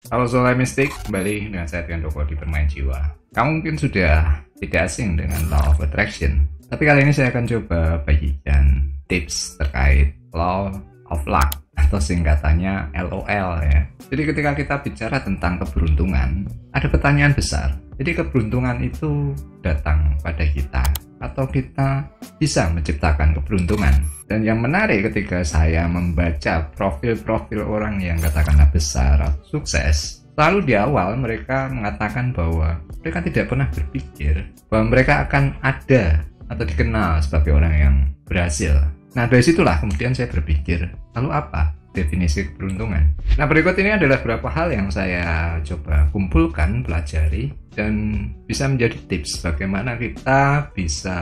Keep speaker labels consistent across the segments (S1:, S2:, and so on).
S1: Halo Solar Mystic, kembali dengan saya Doko di Bermain Jiwa. Kamu mungkin sudah tidak asing dengan Law of Attraction, tapi kali ini saya akan coba bagikan tips terkait Law of Luck atau singkatannya LOL ya. Jadi ketika kita bicara tentang keberuntungan, ada pertanyaan besar. Jadi keberuntungan itu datang pada kita atau kita bisa menciptakan keberuntungan? Dan yang menarik ketika saya membaca profil-profil orang yang katakanlah besar atau sukses, selalu di awal mereka mengatakan bahwa mereka tidak pernah berpikir bahwa mereka akan ada atau dikenal sebagai orang yang berhasil. Nah, dari situlah kemudian saya berpikir, lalu apa definisi keberuntungan? Nah, berikut ini adalah beberapa hal yang saya coba kumpulkan, pelajari, dan bisa menjadi tips bagaimana kita bisa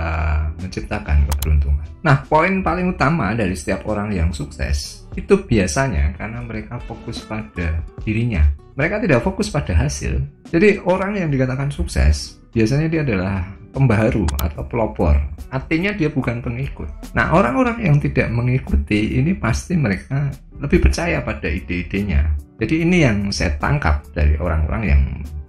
S1: menciptakan keberuntungan. Nah, poin paling utama dari setiap orang yang sukses itu biasanya karena mereka fokus pada dirinya. Mereka tidak fokus pada hasil. Jadi orang yang dikatakan sukses biasanya dia adalah pembaharu atau pelopor. Artinya dia bukan pengikut. Nah, orang-orang yang tidak mengikuti ini pasti mereka lebih percaya pada ide-idenya. Jadi ini yang saya tangkap dari orang-orang yang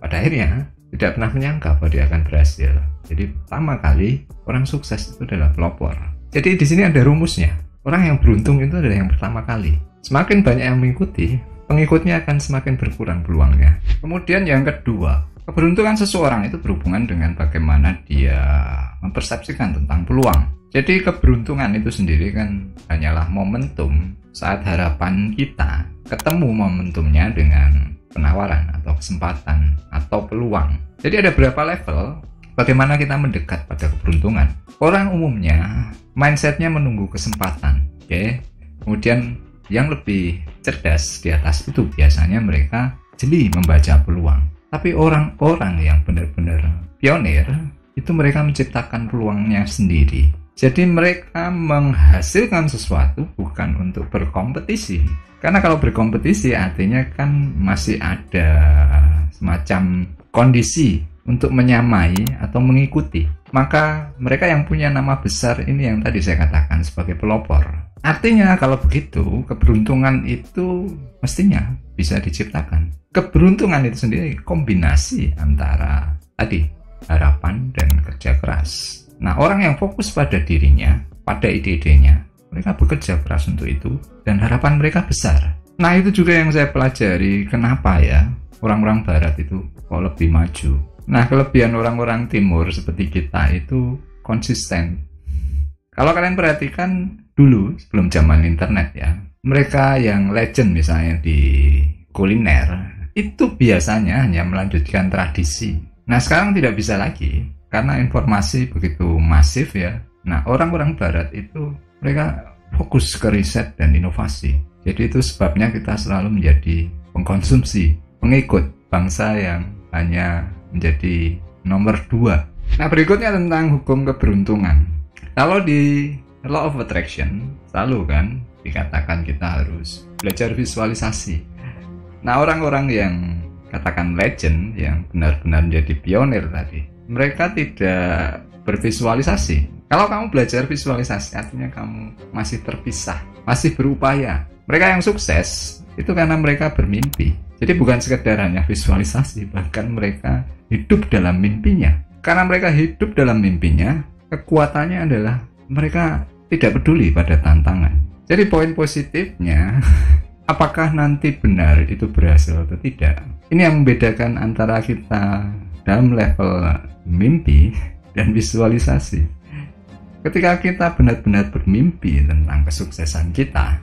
S1: pada akhirnya tidak pernah menyangka bahwa dia akan berhasil. Jadi pertama kali orang sukses itu adalah pelopor. Jadi di sini ada rumusnya. Orang yang beruntung itu adalah yang pertama kali. Semakin banyak yang mengikuti, pengikutnya akan semakin berkurang peluangnya. Kemudian yang kedua, keberuntungan seseorang itu berhubungan dengan bagaimana dia mempersepsikan tentang peluang. Jadi keberuntungan itu sendiri kan hanyalah momentum saat harapan kita ketemu momentumnya dengan penawaran atau kesempatan atau peluang. Jadi ada beberapa level bagaimana kita mendekat pada keberuntungan. Orang umumnya mindsetnya menunggu kesempatan. Oke. Kemudian yang lebih cerdas di atas itu biasanya mereka jeli membaca peluang. Tapi orang-orang yang benar-benar pionir itu mereka menciptakan peluangnya sendiri. Jadi mereka menghasilkan sesuatu bukan untuk berkompetisi. Karena kalau berkompetisi artinya kan masih ada semacam kondisi untuk menyamai atau mengikuti. Maka mereka yang punya nama besar ini yang tadi saya katakan sebagai pelopor. Artinya kalau begitu keberuntungan itu mestinya bisa diciptakan. Keberuntungan itu sendiri kombinasi antara tadi harapan dan kerja keras. Nah, orang yang fokus pada dirinya, pada ide-idenya, mereka bekerja keras untuk itu dan harapan mereka besar. Nah, itu juga yang saya pelajari kenapa ya orang-orang barat itu kok lebih maju. Nah, kelebihan orang-orang timur seperti kita itu konsisten. Kalau kalian perhatikan dulu sebelum zaman internet ya, mereka yang legend misalnya di kuliner itu biasanya hanya melanjutkan tradisi. Nah, sekarang tidak bisa lagi karena informasi begitu masif ya. Nah, orang-orang barat itu mereka fokus ke riset dan inovasi. Jadi itu sebabnya kita selalu menjadi pengkonsumsi, pengikut bangsa yang hanya menjadi nomor 2. Nah, berikutnya tentang hukum keberuntungan. Kalau di Law of Attraction selalu kan dikatakan kita harus belajar visualisasi. Nah, orang-orang yang katakan legend yang benar-benar menjadi pionir tadi, mereka tidak bervisualisasi. Kalau kamu belajar visualisasi artinya kamu masih terpisah, masih berupaya. Mereka yang sukses itu karena mereka bermimpi. Jadi bukan sekedar hanya visualisasi, bahkan mereka hidup dalam mimpinya. Karena mereka hidup dalam mimpinya, kekuatannya adalah mereka tidak peduli pada tantangan. Jadi poin positifnya apakah nanti benar itu berhasil atau tidak? Ini yang membedakan antara kita dalam level mimpi dan visualisasi. Ketika kita benar-benar bermimpi tentang kesuksesan kita,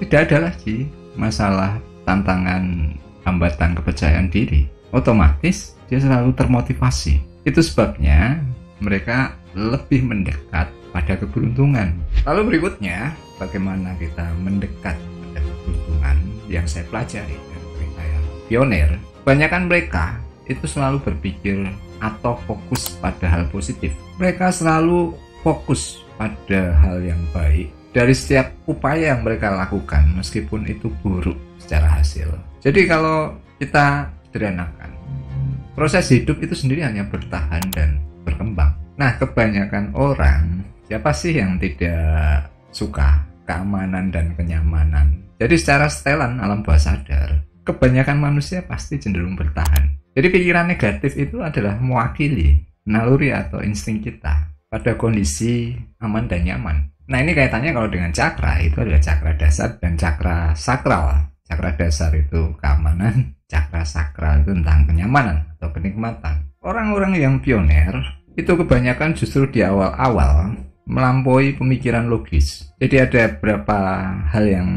S1: tidak ada lagi masalah tantangan, hambatan kepercayaan diri. Otomatis dia selalu termotivasi. Itu sebabnya mereka lebih mendekat pada keberuntungan. Lalu berikutnya, bagaimana kita mendekat pada keberuntungan yang saya pelajari dari mereka yang pionir. Kebanyakan mereka itu selalu berpikir atau fokus pada hal positif. Mereka selalu fokus pada hal yang baik dari setiap upaya yang mereka lakukan meskipun itu buruk secara hasil. Jadi kalau kita sederhanakan, proses hidup itu sendiri hanya bertahan dan berkembang. Nah, kebanyakan orang, siapa sih yang tidak suka keamanan dan kenyamanan? Jadi secara setelan alam bawah sadar, kebanyakan manusia pasti cenderung bertahan. Jadi pikiran negatif itu adalah mewakili naluri atau insting kita pada kondisi aman dan nyaman. Nah, ini kaitannya kalau dengan cakra, itu adalah cakra dasar dan cakra sakral. Cakra dasar itu keamanan, cakra sakral itu tentang kenyamanan atau kenikmatan. Orang-orang yang pioner itu kebanyakan justru di awal-awal melampaui pemikiran logis. Jadi ada beberapa hal yang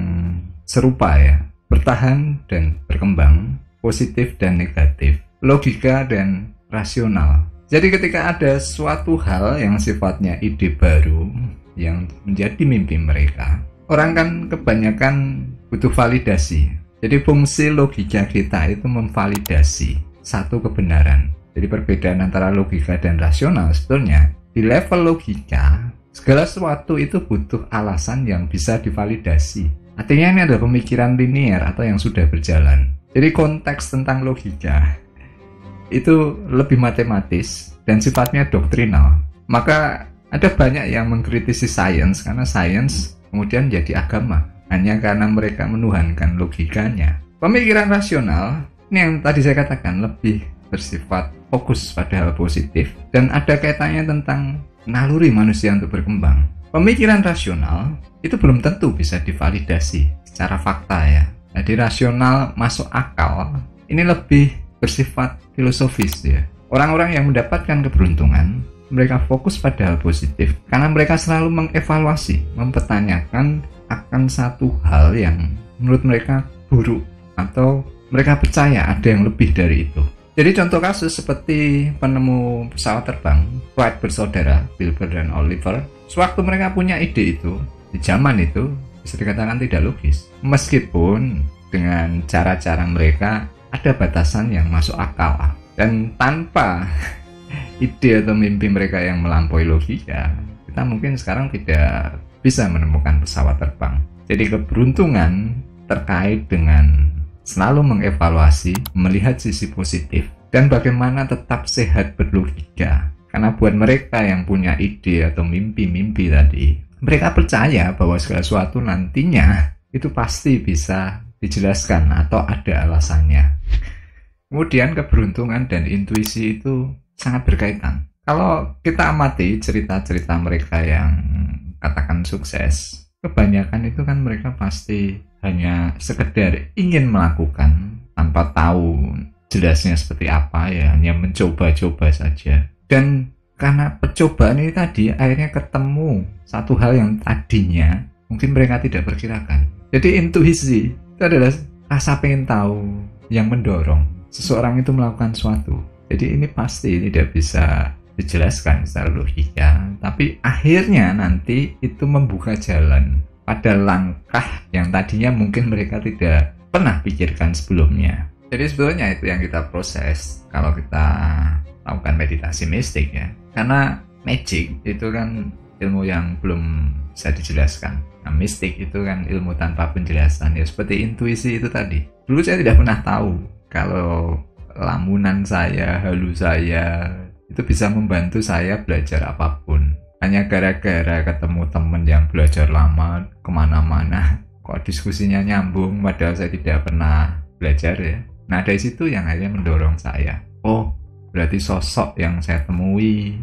S1: serupa ya, bertahan dan berkembang, positif dan negatif, logika dan rasional. Jadi ketika ada suatu hal yang sifatnya ide baru yang menjadi mimpi mereka, orang kan kebanyakan butuh validasi. Jadi fungsi logika kita itu memvalidasi satu kebenaran. Jadi perbedaan antara logika dan rasional sebetulnya di level logika, segala sesuatu itu butuh alasan yang bisa divalidasi. Artinya ini adalah pemikiran linear atau yang sudah berjalan. Jadi konteks tentang logika itu lebih matematis dan sifatnya doktrinal. Maka ada banyak yang mengkritisi sains karena sains kemudian jadi agama hanya karena mereka menuhankan logikanya. Pemikiran rasional ini yang tadi saya katakan lebih bersifat fokus pada hal positif dan ada kaitannya tentang naluri manusia untuk berkembang. Pemikiran rasional itu belum tentu bisa divalidasi secara fakta ya. Jadi rasional masuk akal ini lebih bersifat filosofis ya. Orang-orang yang mendapatkan keberuntungan, mereka fokus pada hal positif karena mereka selalu mengevaluasi, mempertanyakan akan satu hal yang menurut mereka buruk atau mereka percaya ada yang lebih dari itu. Jadi contoh kasus seperti penemu pesawat terbang Wright bersaudara, Wilbur dan Oliver, sewaktu mereka punya ide itu, di zaman itu bisa dikatakan tidak logis. Meskipun dengan cara-cara mereka ada batasan yang masuk akal. Dan tanpa ide atau mimpi mereka yang melampaui logika, kita mungkin sekarang tidak bisa menemukan pesawat terbang. Jadi keberuntungan terkait dengan selalu mengevaluasi, melihat sisi positif, dan bagaimana tetap sehat berlogika. Karena buat mereka yang punya ide atau mimpi-mimpi tadi, mereka percaya bahwa segala sesuatu nantinya itu pasti bisa dijelaskan atau ada alasannya. Kemudian keberuntungan dan intuisi itu sangat berkaitan. Kalau kita amati cerita-cerita mereka yang katakan sukses, kebanyakan itu kan mereka pasti hanya sekedar ingin melakukan tanpa tahu jelasnya seperti apa ya, hanya mencoba-coba saja. Dan karena percobaan ini tadi akhirnya ketemu satu hal yang tadinya mungkin mereka tidak perkirakan. Jadi intuisi itu adalah rasa pengen tahu yang mendorong seseorang itu melakukan sesuatu. Jadi ini pasti tidak bisa dijelaskan secara logika, tapi akhirnya nanti itu membuka jalan pada langkah yang tadinya mungkin mereka tidak pernah pikirkan sebelumnya. Jadi sebetulnya itu yang kita proses kalau kita lakukan meditasi mistik ya. Karena magic itu kan ilmu yang belum bisa dijelaskan. Nah, mistik itu kan ilmu tanpa penjelasan ya, seperti intuisi itu tadi. Dulu saya tidak pernah tahu kalau lamunan saya, halu saya itu bisa membantu saya belajar apapun. Hanya gara-gara ketemu teman yang belajar lama kemana-mana, kok diskusinya nyambung padahal saya tidak pernah belajar ya. Nah dari situ yang akhirnya mendorong saya, oh berarti sosok yang saya temui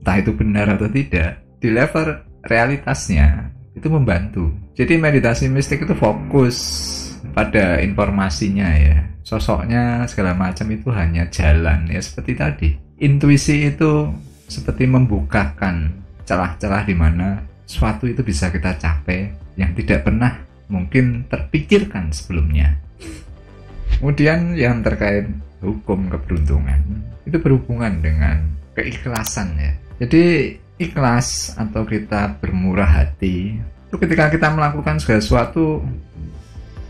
S1: entah itu benar atau tidak, di level realitasnya itu membantu. Jadi meditasi mistik itu fokus pada informasinya ya, sosoknya segala macam itu hanya jalan ya, seperti tadi. Intuisi itu seperti membukakan celah-celah di mana suatu itu bisa kita capai yang tidak pernah mungkin terpikirkan sebelumnya. Kemudian yang terkait hukum keberuntungan itu berhubungan dengan keikhlasan ya. Jadi ikhlas atau kita bermurah hati itu ketika kita melakukan segala sesuatu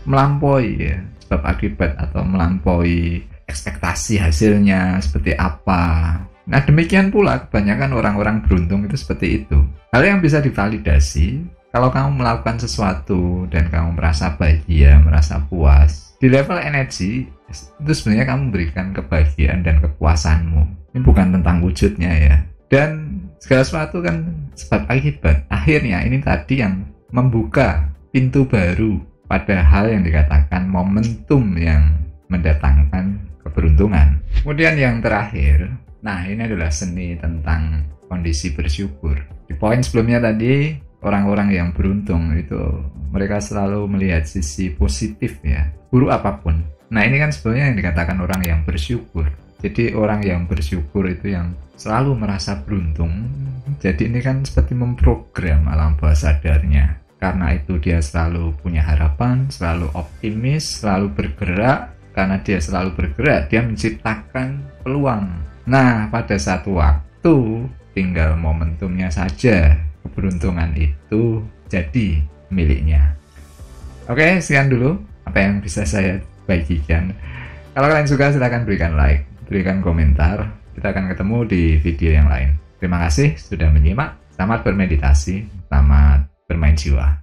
S1: melampaui ya, sebab akibat atau melampaui ekspektasi hasilnya seperti apa. Nah demikian pula kebanyakan orang-orang beruntung itu seperti itu. Hal yang bisa divalidasi kalau kamu melakukan sesuatu dan kamu merasa bahagia, merasa puas, di level energi itu sebenarnya kamu memberikan kebahagiaan dan kepuasanmu. Ini bukan tentang wujudnya ya. Dan segala sesuatu kan sebab akibat. Akhirnya ini tadi yang membuka pintu baru pada hal yang dikatakan momentum yang mendatangkan keberuntungan. Kemudian yang terakhir, nah ini adalah seni tentang kondisi bersyukur. Di poin sebelumnya tadi, orang-orang yang beruntung itu mereka selalu melihat sisi positif ya, buruk apapun. Nah ini kan sebenarnya yang dikatakan orang yang bersyukur. Jadi orang yang bersyukur itu yang selalu merasa beruntung. Jadi ini kan seperti memprogram alam bawah sadarnya. Karena itu dia selalu punya harapan, selalu optimis, selalu bergerak. Karena dia selalu bergerak, dia menciptakan peluang. Nah pada satu waktu tinggal momentumnya saja, keberuntungan itu jadi miliknya. Oke, sekian dulu apa yang bisa saya bagikan. Kalau kalian suka silahkan berikan like, berikan komentar. Kita akan ketemu di video yang lain. Terima kasih sudah menyimak. Selamat bermeditasi, selamat bermain jiwa.